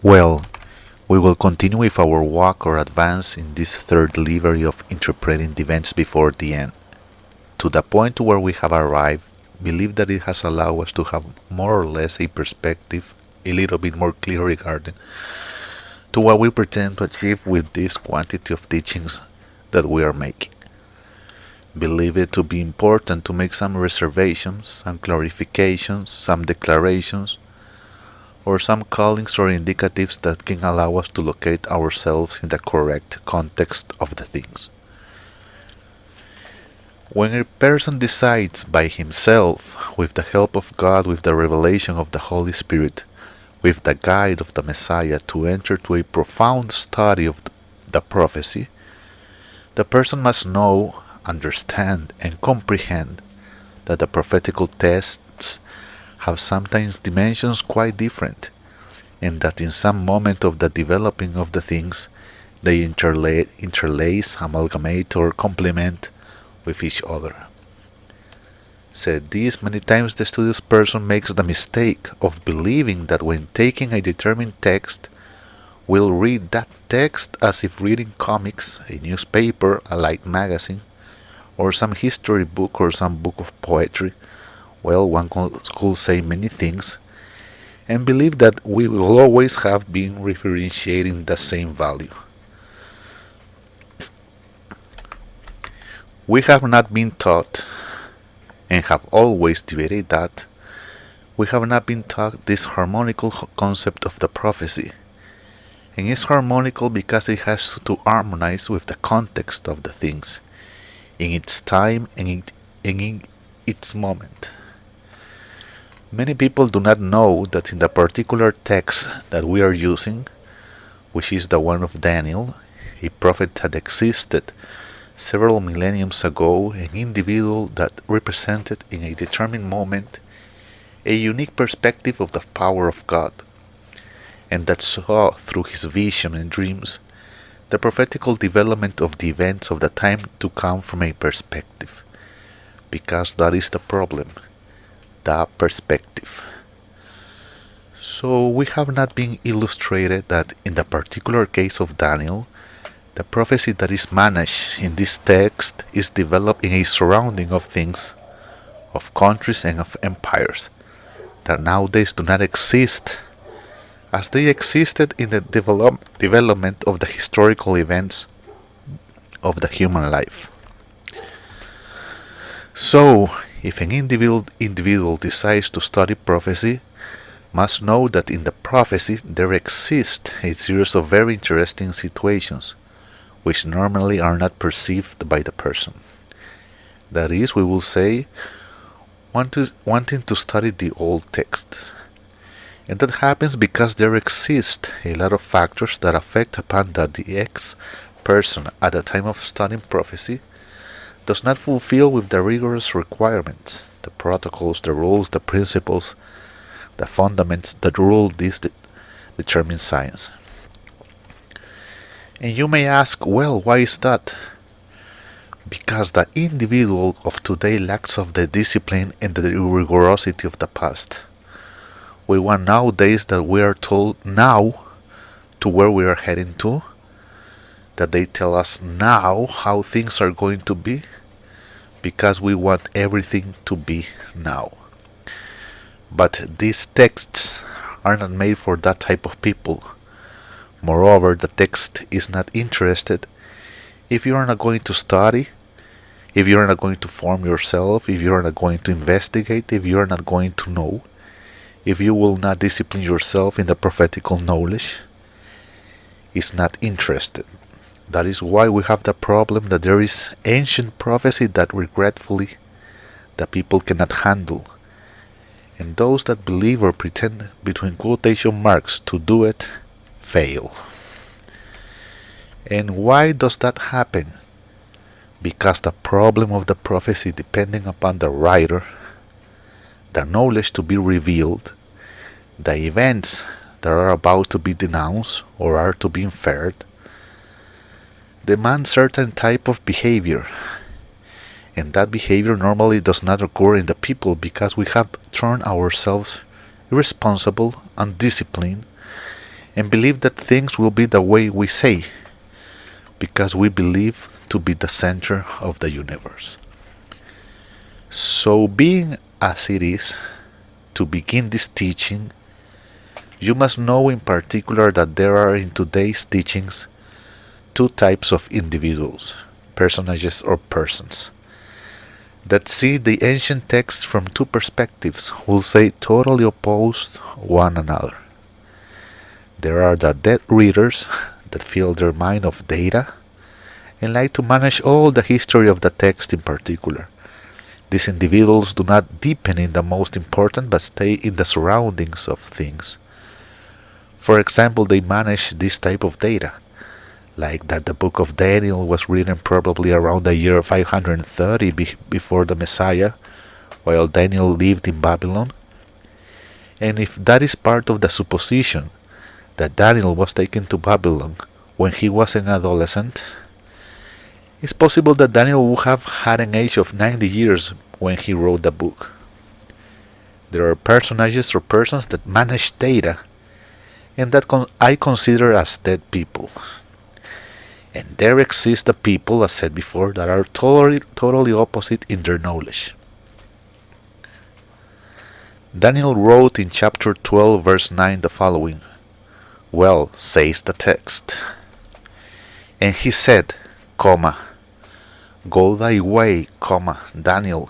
Well, we will continue with our walk or advance in this third delivery of interpreting the events before the end. To the point where we have arrived, believe that it has allowed us to have more or less a perspective a little bit more clear regarding to what we pretend to achieve with this quantity of teachings that we are making. Believe it to be important to make some reservations, some clarifications, some declarations, or some callings or indicatives that can allow us to locate ourselves in the correct context of the things. When a person decides by himself, with the help of God, with the revelation of the Holy Spirit, with the guide of the Messiah, to enter to a profound study of the prophecy, the person must know, understand, and comprehend that the prophetical texts have sometimes dimensions quite different, and that in some moment of the developing of the things they interlace, amalgamate, or complement with each other. Said this many times, the studious person makes the mistake of believing that when taking a determined text, will read that text as if reading comics, a newspaper, a light magazine, or some history book or some book of poetry. Well, one could say many things, and believe that we will always have been referentiating the same value. We have not been taught, and have always debated that, we have not been taught this harmonical concept of the prophecy. And it's harmonical because it has to harmonize with the context of the things, in its time and in its moment. Many people do not know that in the particular text that we are using, which is the one of Daniel, a prophet that existed several millenniums ago, an individual that represented in a determined moment a unique perspective of the power of God, and that saw through his vision and dreams the prophetical development of the events of the time to come from a perspective, because that is the problem, the perspective. So we have not been illustrated that in the particular case of Daniel, the prophecy that is managed in this text is developed in a surrounding of things, of countries and of empires, that nowadays do not exist as they existed in the development of the historical events of the human life. So, if an individual decides to study prophecy, must know that in the prophecy there exist a series of very interesting situations, which normally are not perceived by the person. That is, we will say, wanting to study the old texts. And that happens because there exist a lot of factors that affect upon that the person at the time of studying prophecy does not fulfill with the rigorous requirements, the protocols, the rules, the principles, the fundaments that rule this determined science. And you may ask, well, why is that? Because the individual of today lacks of the discipline and the rigorosity of the past. We want nowadays that we are told now to where we are heading to, that they tell us now how things are going to be, because we want everything to be now. But these texts are not made for that type of people. Moreover, the text is not interested if you are not going to study, if you are not going to form yourself, if you are not going to investigate, if you are not going to know, if you will not discipline yourself in the prophetical knowledge, is not interested. That is why we have the problem that there is ancient prophecy that regretfully the people cannot handle. And those that believe or pretend, between quotation marks, to do it, fail. And why does that happen? Because the problem of the prophecy, depending upon the writer, the knowledge to be revealed, the events that are about to be denounced or are to be inferred, demand certain type of behavior. And that behavior normally does not occur in the people because we have turned ourselves irresponsible, undisciplined, and believe that things will be the way we say, because we believe to be the center of the universe. So, being as it is, to begin this teaching, you must know in particular that there are in today's teachings two types of individuals, personages or persons, that see the ancient text from two perspectives, who say totally opposed one another. There are the dead readers that fill their mind of data and like to manage all the history of the text in particular. These individuals do not deepen in the most important but stay in the surroundings of things. For example, they manage this type of data, like that the book of Daniel was written probably around the year 530 before the Messiah, while Daniel lived in Babylon. And if that is part of the supposition that Daniel was taken to Babylon when he was an adolescent, it's possible that Daniel would have had an age of 90 years when he wrote the book. There are personages or persons that manage data and that I consider as dead people. And there exist the people, as said before, that are totally opposite in their knowledge. Daniel wrote in chapter 12 verse 9 the following: "Well, says the text, and he said, go thy way, Daniel,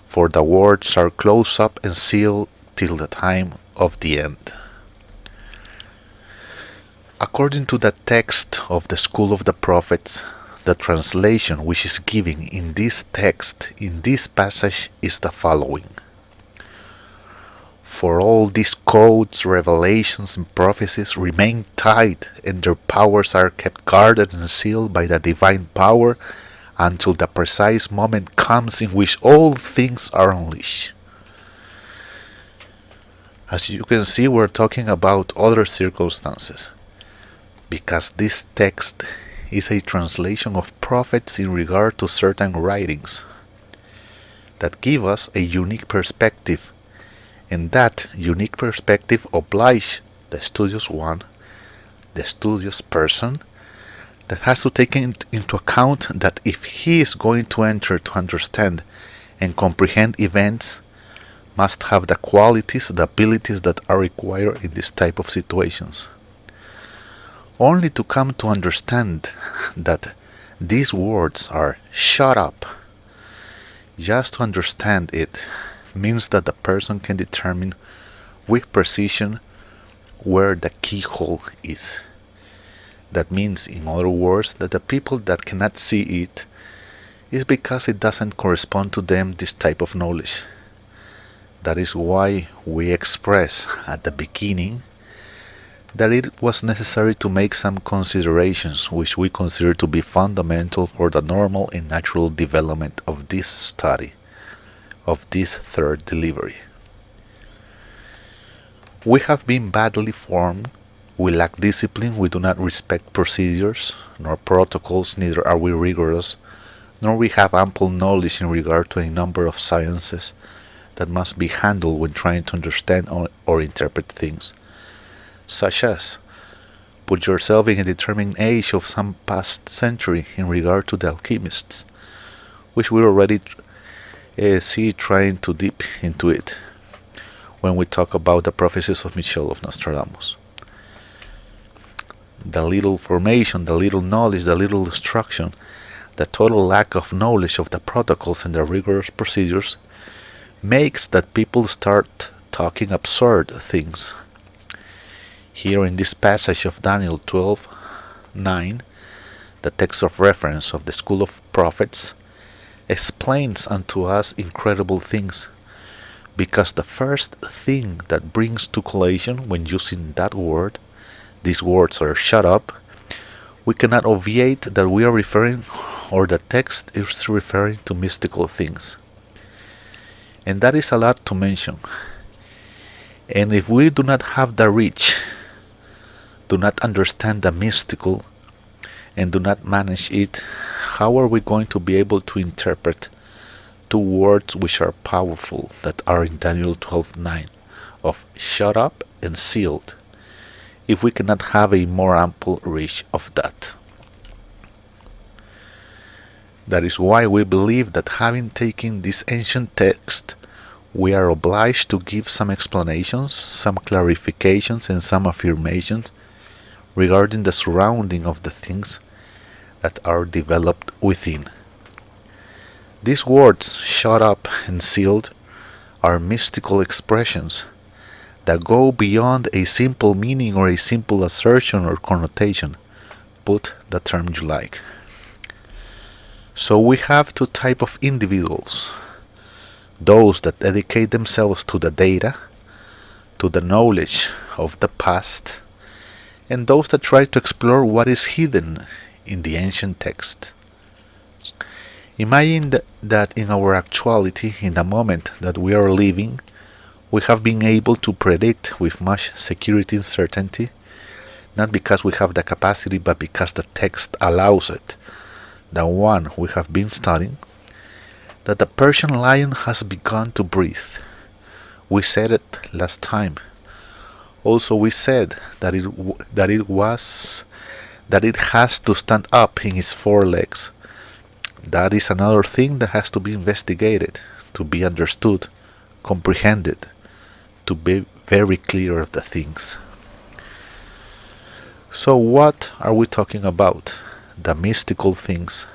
for the words are closed up and sealed till the time of the end." According to the text of the School of the Prophets, the translation which is given in this text, in this passage, is the following: "For all these codes, revelations, and prophecies remain tied, and their powers are kept guarded and sealed by the divine power until the precise moment comes in which all things are unleashed." As you can see, we're talking about other circumstances, because this text is a translation of prophets in regard to certain writings that give us a unique perspective, and that unique perspective obliges the studious one, the studious person, that has to take into account that if he is going to enter to understand and comprehend events, must have the qualities, the abilities that are required in this type of situations. Only to come to understand that these words are "shut up," just to understand it, means that the person can determine with precision where the keyhole is. That means, in other words, that the people that cannot see it is because it doesn't correspond to them, this type of knowledge. That is why we express at the beginning that it was necessary to make some considerations which we consider to be fundamental for the normal and natural development of this study, of this third delivery. We have been badly formed, we lack discipline, we do not respect procedures nor protocols, neither are we rigorous, nor we have ample knowledge in regard to a number of sciences that must be handled when trying to understand or interpret things, such as put yourself in a determined age of some past century in regard to the alchemists, which we already see trying to dip into it when we talk about the prophecies of Michel of Nostradamus. The little formation, the little knowledge, the little instruction, the total lack of knowledge of the protocols and the rigorous procedures makes that people start talking absurd things. Here in this passage of Daniel 12:9, the text of reference of the School of Prophets explains unto us incredible things, because the first thing that brings to collation when using that word, these words are "shut up," we cannot obviate that we are referring, or the text is referring, to mystical things. And that is a lot to mention. And if we do not have the reach, do not understand the mystical, and do not manage it, how are we going to be able to interpret two words which are powerful, that are in Daniel 12:9, of "shut up" and "sealed"? if we cannot have a more ample reach of that. That is why we believe that having taken this ancient text, we are obliged to give some explanations, some clarifications, and some affirmations regarding the surrounding of the things that are developed within. These words, shut up and sealed, are mystical expressions that go beyond a simple meaning or a simple assertion or connotation. Put the term you like. So we have two types of individuals: those that dedicate themselves to the data, to the knowledge of the past, and those that try to explore what is hidden in the ancient text. Imagine that in our actuality, in the moment that we are living, we have been able to predict with much security and certainty, not because we have the capacity, but because the text allows it, the one we have been studying, that the Persian lion has begun to breathe. We said it last time. Also, we said that it has to stand up in its four legs. That is another thing that has to be investigated, to be understood, comprehended, to be very clear of the things. So what are we talking about? The mystical things.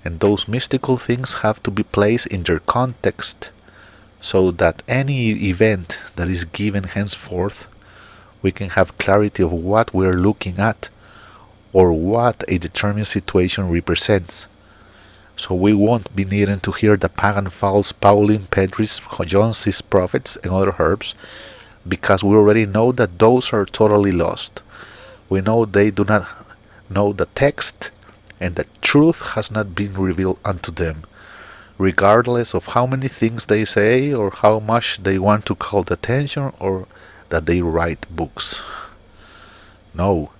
And those mystical things have to be placed in their context, so that any event that is given henceforth, we can have clarity of what we are looking at, or what a determined situation represents. So we won't be needing to hear the pagan fowls, Pauline, Pedris, John's prophets, and other herbs, because we already know that those are totally lost. We know they do not know the text, and the truth has not been revealed unto them, regardless of how many things they say, or how much they want to call the attention, or that they write books. No,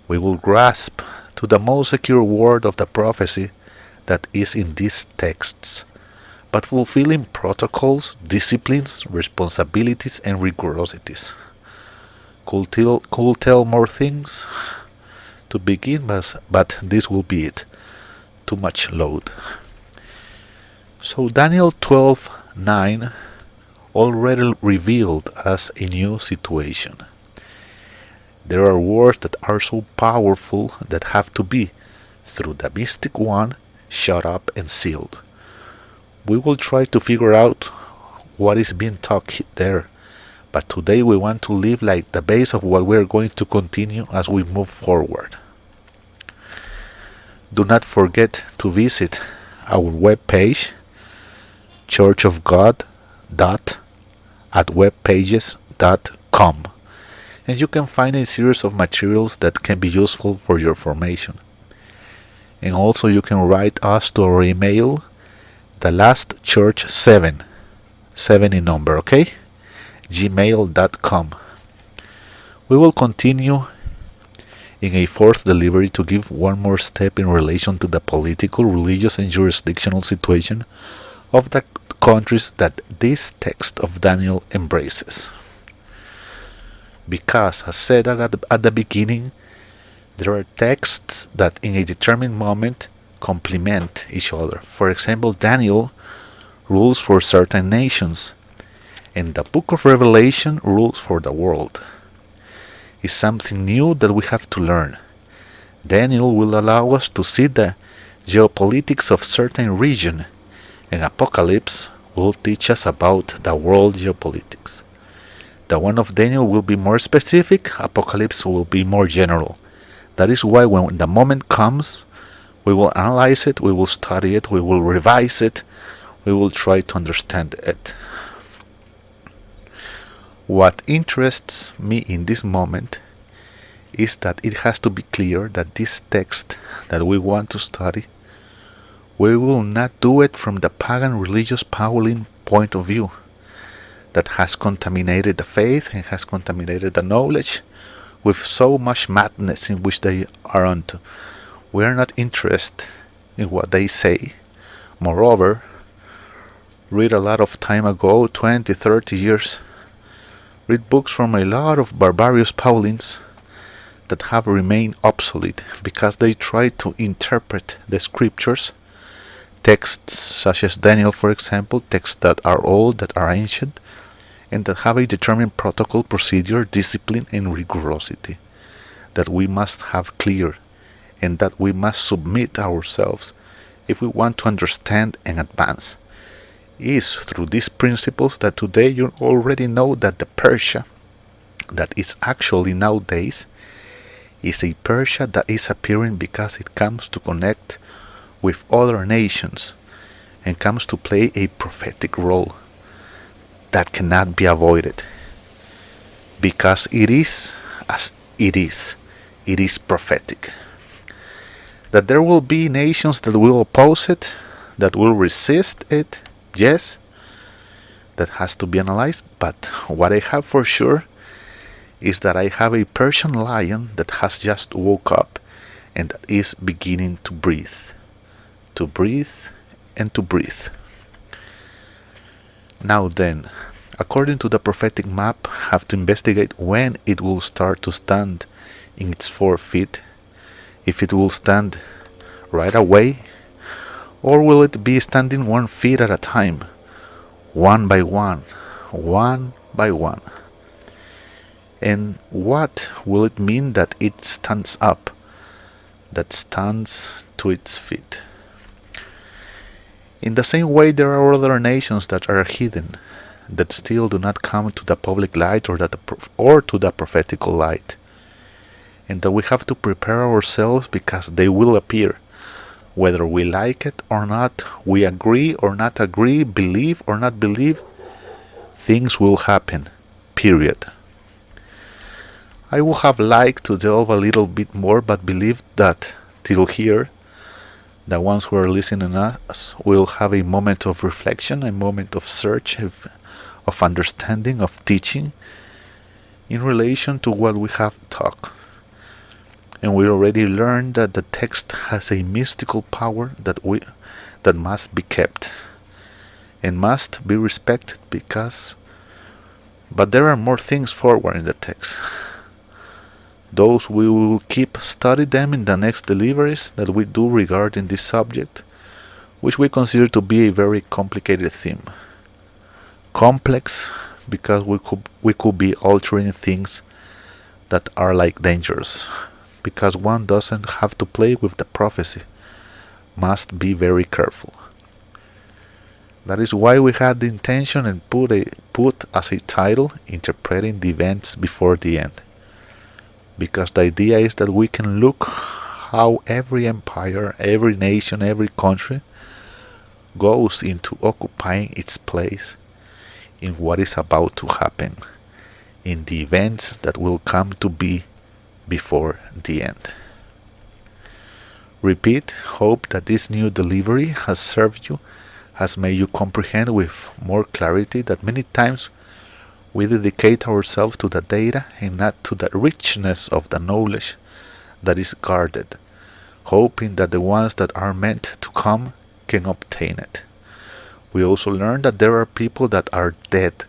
we will grasp to the most secure word of the prophecy that is in these texts, but fulfilling protocols, disciplines, responsibilities, and rigorosities. Could tell more things to begin, but this will be it. Too much load. So Daniel 12:9 already revealed us a new situation. There are words that are so powerful that have to be, through the mystic one, shut up and sealed. We will try to figure out what is being taught there, but today we want to live like the base of what we are going to continue as we move forward. Do not forget to visit our webpage, churchofgod.atwebpages.com, and you can find a series of materials that can be useful for your formation. And also you can write us to our email, thelastchurch7 in number, okay? gmail.com. We will continue in a fourth delivery to give one more step in relation to the political, religious, and jurisdictional situation of the countries that this text of Daniel embraces. Because, as said at the beginning, there are texts that in a determined moment complement each other. For example, Daniel rules for certain nations, and the book of Revelation rules for the world. It's something new that we have to learn. Daniel will allow us to see the geopolitics of certain region, and Apocalypse will teach us about the world geopolitics. The one of Daniel will be more specific, Apocalypse will be more general. That is why when the moment comes, we will analyze it, we will study it, we will revise it, we will try to understand it. What interests me in this moment is that it has to be clear that this text that we want to study, we will not do it from the pagan religious Pauline point of view that has contaminated the faith and has contaminated the knowledge with so much madness in which they are onto. We are not interested in what they say. Moreover, read a lot of time ago, 20, 30 years, Read books from a lot of barbarous Paulins that have remained obsolete because they try to interpret the scriptures, texts such as Daniel, for example, texts that are old, that are ancient, and that have a determined protocol, procedure, discipline, and rigorosity that we must have clear and that we must submit ourselves if we want to understand and advance. It is through these principles that today you already know that the Persia that is actually nowadays is a Persia that is appearing because it comes to connect with other nations and comes to play a prophetic role that cannot be avoided because it is as it is. It is prophetic. That there will be nations that will oppose it, that will resist it, yes, that has to be analyzed, but what I have for sure is that I have a Persian lion that has just woke up and that is beginning to breathe and to breathe. Now then, according to the prophetic map, have to investigate when it will start to stand in its 4 feet, if it will stand right away, or will it be standing 1 foot at a time, one by one, one by one? And what will it mean that it stands up, that stands to its feet? In the same way, there are other nations that are hidden, that still do not come to the public light or to the prophetical light, and that we have to prepare ourselves because they will appear, whether we like it or not, we agree or not agree, believe or not believe, things will happen, period. I would have liked to delve a little bit more, but believe that till here, the ones who are listening to us will have a moment of reflection, a moment of search, of understanding, of teaching in relation to what we have talked. And we already learned that the text has a mystical power that must be kept and must be respected but there are more things forward in the text. Those we will keep study them in the next deliveries that we do regarding this subject, which we consider to be a very complicated theme. Complex because we could be altering things that are like dangerous, because one doesn't have to play with the prophecy, must be very careful. That is why we had the intention and put as a title, Interpreting the Events Before the End. Because the idea is that we can look how every empire, every nation, every country goes into occupying its place in what is about to happen, in the events that will come to be before the end. Repeat, hope that this new delivery has served you, has made you comprehend with more clarity that many times we dedicate ourselves to the data and not to the richness of the knowledge that is guarded, hoping that the ones that are meant to come can obtain it. We also learn that there are people that are dead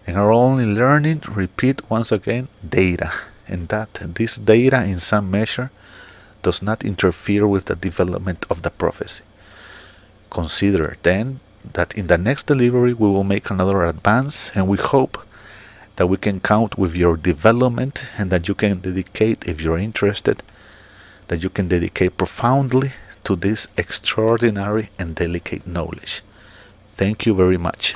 and are only learning, repeat once again, data, and that this data in some measure does not interfere with the development of the prophecy. Consider then that in the next delivery we will make another advance, and we hope that we can count with your development and that you can dedicate, if you're interested, that you can dedicate profoundly to this extraordinary and delicate knowledge. Thank you very much.